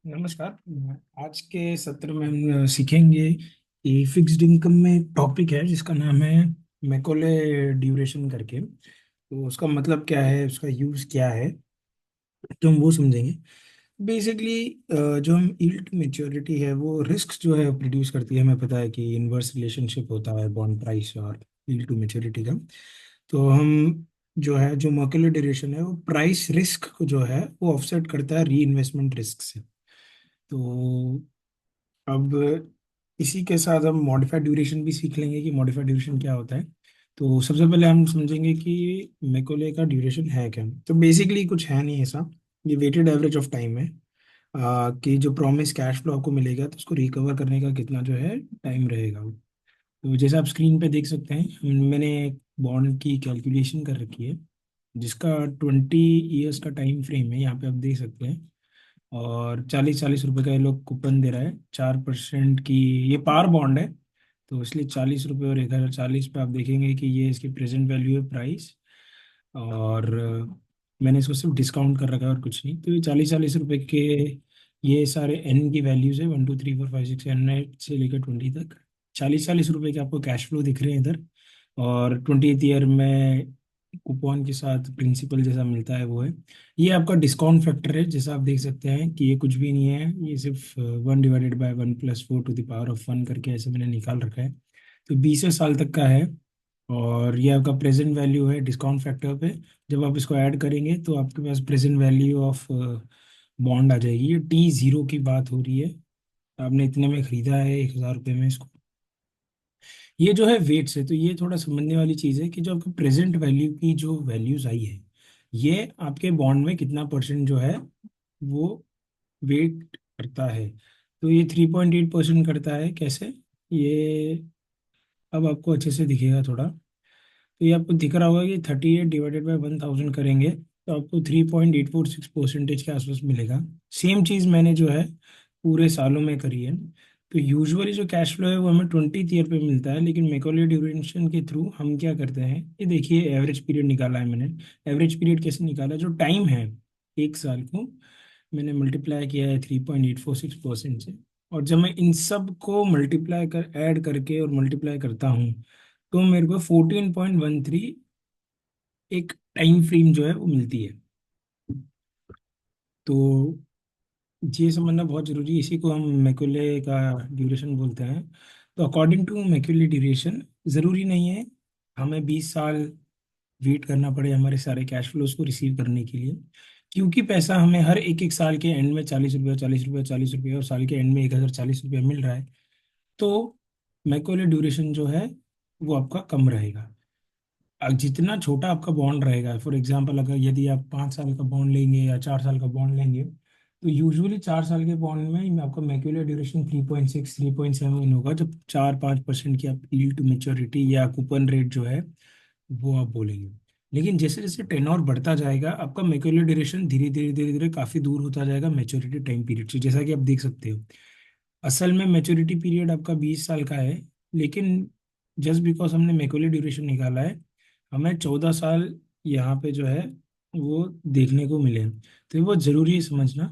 नमस्कार। आज के सत्र में हम सीखेंगे कि फिक्स्ड इनकम में एक टॉपिक है जिसका नाम है मैकॉले ड्यूरेशन करके। तो उसका मतलब क्या है, उसका यूज़ क्या है, तो हम वो समझेंगे। बेसिकली जो हम यील्ड टू मेच्योरिटी है वो रिस्क जो है प्रोड्यूस करती है। हमें पता है कि इनवर्स रिलेशनशिप होता है बॉन्ड प्राइस और यील्ड टू मेच्योरिटी का। तो हम जो मैकॉले ड्यूरेशन है वो प्राइस रिस्क को जो है वो ऑफसेट करता है री इन्वेस्टमेंट रिस्क से। तो अब इसी के साथ हम मॉडिफाइड ड्यूरेशन भी सीख लेंगे कि मॉडिफाइड ड्यूरेशन क्या होता है। तो सबसे पहले हम समझेंगे कि मैकॉले का ड्यूरेशन है क्या। तो बेसिकली कुछ है नहीं ऐसा। ये वेटेड एवरेज ऑफ टाइम है। कि जो प्रॉमिस कैश फ्लो आपको मिलेगा तो उसको रिकवर करने का कितना जो है टाइम रहेगा। तो जैसे आप स्क्रीन पे देख सकते हैं, मैंने बॉन्ड की कैलकुलेशन कर रखी है जिसका 20 ईयर्स का टाइम फ्रेम है, यहाँ पे आप देख सकते हैं। और 40-40 रुपए का ये लोग कूपन दे रहा है 4% की। ये पार बॉन्ड है, तो इसलिए 40 रुपये और 1040 पे आप देखेंगे कि ये इसकी प्रेजेंट वैल्यू है प्राइस। और मैंने इसको सिर्फ डिस्काउंट कर रखा है और कुछ नहीं। तो ये 40-40 रुपए के ये सारे एन की वैल्यूज है, 1 2 3 4 5 6 एन से लेकर 20 तक। 40-40 रुपए के आपको कैश फ्लो दिख रहे हैं इधर। और 20th ईयर में कूपन के साथ प्रिंसिपल जैसा मिलता है वो है। ये आपका डिस्काउंट फैक्टर है, जैसा आप देख सकते हैं कि ये कुछ भी नहीं है, ये सिर्फ 1/1+4 टू द पावर ऑफ 1 करके ऐसे मैंने निकाल रखा है। तो 20 साल तक का है। और ये आपका प्रेजेंट वैल्यू है डिस्काउंट फैक्टर पे। जब आप इसको ऐड करेंगे तो आपके पास प्रेजेंट वैल्यू ऑफ बॉन्ड आ जाएगी। ये T0 की बात हो रही है। आपने इतने में खरीदा है 1000 रुपये में इसको। ये जो है वेट से, तो ये थोड़ा समझने वाली चीज़ है कि जो आपके प्रेजेंट वैल्यू की जो वैल्यूज आई है, ये आपके बॉन्ड में कितना परसेंट जो है वो वेट करता है। तो ये 3.8% करता है। कैसे? ये अब आपको अच्छे से दिखेगा थोड़ा। तो ये आपको दिख रहा होगा कि 38 डिवाइडेड बाय 1000 करेंगे तो आपको 3.846% के आसपास मिलेगा। सेम चीज़ मैंने जो है पूरे सालों में करी है। तो यूजुअली जो कैश फ्लो है वो हमें 20th ईयर पे मिलता है, लेकिन मैकॉले ड्यूरेशन के थ्रू हम क्या करते हैं, ये देखिए एवरेज पीरियड निकाला है मैंने। एवरेज पीरियड कैसे निकाला? जो टाइम है एक साल को मैंने मल्टीप्लाई किया है 3.846% से। और जब मैं इन सब को मल्टीप्लाई कर ऐड करके और मल्टीप्लाई करता हूँ तो मेरे को 14.13 एक टाइम फ्रेम जो है वो मिलती है। तो ये समझना बहुत जरूरी है, इसी को हम मैक्यूले का ड्यूरेशन बोलते हैं। तो अकॉर्डिंग टू मैक्यूले ड्यूरेशन ज़रूरी नहीं है हमें 20 साल वेट करना पड़े हमारे सारे कैश फ्लोज को रिसीव करने के लिए। क्योंकि पैसा हमें हर एक एक साल के एंड में 40 रुपये 40 रुपये 40 रुपये और साल के एंड में 1040 रुपये मिल रहा है। तो मैक्यूले ड्यूरेशन जो है वो आपका कम रहेगा। जितना छोटा आपका बॉन्ड रहेगा, फॉर एग्जांपल अगर यदि आप 5 साल का बॉन्ड लेंगे या 4 साल का बॉन्ड लेंगे, तो यूजुअली 4 साल के बॉन्ड में आपका मैक्यूलर ड्यूरेशन 3.6 3.7 होगा, जब 4-5% की आप यील्ड टू मेच्योरिटी या कूपन रेट जो है वो आप बोलेंगे। लेकिन जैसे जैसे टेनोर बढ़ता जाएगा आपका मैक्यूलर ड्यूरेशन धीरे धीरे धीरे धीरे काफी दूर होता जाएगा मैच्योरिटी टाइम पीरियड से, जैसा कि आप देख सकते हो। असल में मैच्योरिटी पीरियड आपका 20 साल का है, लेकिन जस्ट बिकॉज हमने मैक्यूलर ड्यूरेशन निकाला है हमें 14 साल यहाँ पे जो है वो देखने को मिले। तो ये बहुत जरूरी है समझना।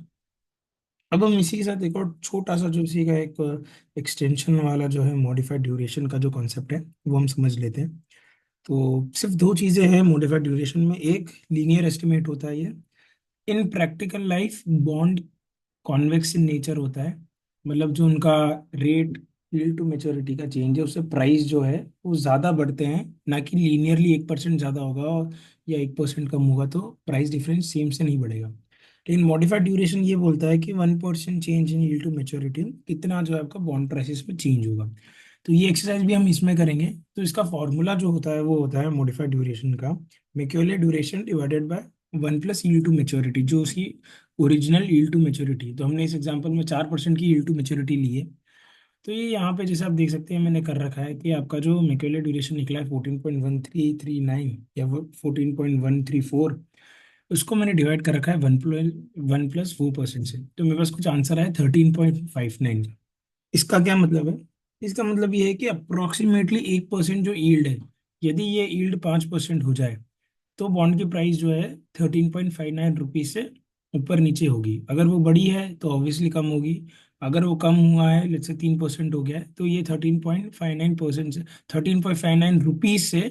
अब हम इसी के साथ एक और छोटा सा जो इसी का एक एक्सटेंशन वाला जो है मॉडिफाइड ड्यूरेशन का जो कॉन्सेप्ट है वो हम समझ लेते हैं। तो सिर्फ दो चीजें हैं मॉडिफाइड ड्यूरेशन में, एक लीनियर एस्टिमेट होता है ये। इन practical life bond convex in nature होता है। मतलब जो उनका रेट यील्ड टू मेच्योरिटी का चेंज है उससे प्राइस जो है वो ज़्यादा बढ़ते हैं, ना कि लीनियरली 1% ज़्यादा होगा या 1% कम होगा तो प्राइस डिफरेंस सेम से नहीं बढ़ेगा। लेकिन मॉडिफाइड ड्यूरेशन ये बोलता है कि 1% change in yield to maturity कितना जो है आपका बॉन्ड प्राइसेस में चेंज होगा। तो ये एक्सरसाइज भी हम इसमें करेंगे। तो इसका फॉर्मूला जो होता है वो होता है मॉडिफाइड ड्यूरेशन का Macaulay duration divided by 1 plus yield to maturity, जो उसकी ओरिजिनल यील्ड टू मेच्योरिटी। तो हमने इस एग्जांपल में 4% की यील्ड टू मेच्योरिटी ली है। तो ये यहाँ पे जैसे आप देख सकते हैं मैंने कर रखा है कि आपका जो मैक्यूले ड्यूरेशन निकला है 14.1339 या 14.134, उसको मैंने डिवाइड कर रखा है 1+4% से। तो मेरे पास कुछ आंसर है 13.59। इसका क्या मतलब है? इसका मतलब ये है कि अप्रोक्सीमेटली 1% जो यील्ड है, यदि ये यील्ड 5% हो जाए तो बॉन्ड की प्राइस जो है 13.59 रुपीज से ऊपर नीचे होगी। अगर वो बड़ी है तो ऑब्वियसली कम होगी। अगर वो कम हुआ है, लेट्स से 3% हो गया है, तो ये 13.59% से, 13.59 रुपीज से,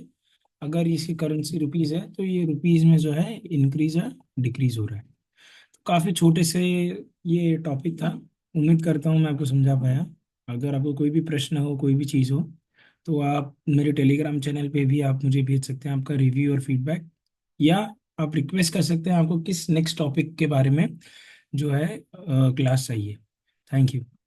अगर इसकी करेंसी रुपीज है तो ये रुपीज में जो है इंक्रीज या डिक्रीज हो रहा है। तो काफी छोटे से ये टॉपिक था। उम्मीद करता हूँ मैं आपको समझा पाया। अगर आपको कोई भी प्रश्न हो, कोई भी चीज़ हो, तो आप मेरे टेलीग्राम चैनल पे भी आप मुझे भेज सकते हैं आपका रिव्यू और फीडबैक, या आप रिक्वेस्ट कर सकते हैं आपको किस नेक्स्ट टॉपिक के बारे में जो है क्लास चाहिए। Thank you.